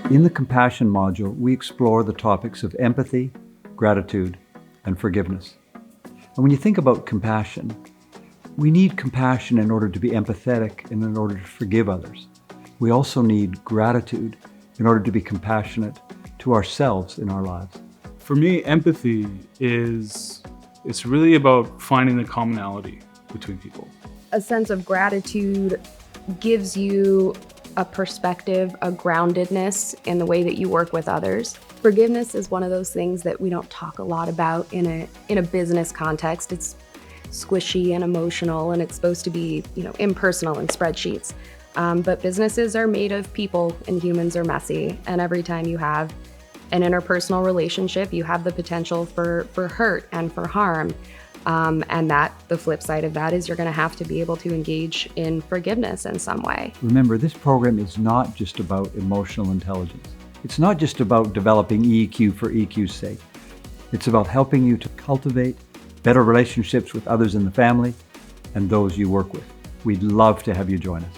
In the compassion module, we explore the topics of empathy, gratitude, and forgiveness. And when you think about compassion, we need compassion in order to be empathetic and in order to forgive others. We also need gratitude in order to be compassionate to ourselves in our lives. For me, empathy it's really about finding the commonality between people. A sense of gratitude gives you a perspective, a groundedness in the way that you work with others. Forgiveness is one of those things that we don't talk a lot about in a business context. It's squishy and emotional, and it's supposed to be, impersonal in spreadsheets. But businesses are made of people, and humans are messy. And every time you have an interpersonal relationship, you have the potential for hurt and for harm. And the flip side of that is you're going to have to be able to engage in forgiveness in some way. Remember, this program is not just about emotional intelligence. It's not just about developing EQ for EQ's sake. It's about helping you to cultivate better relationships with others in the family and those you work with. We'd love to have you join us.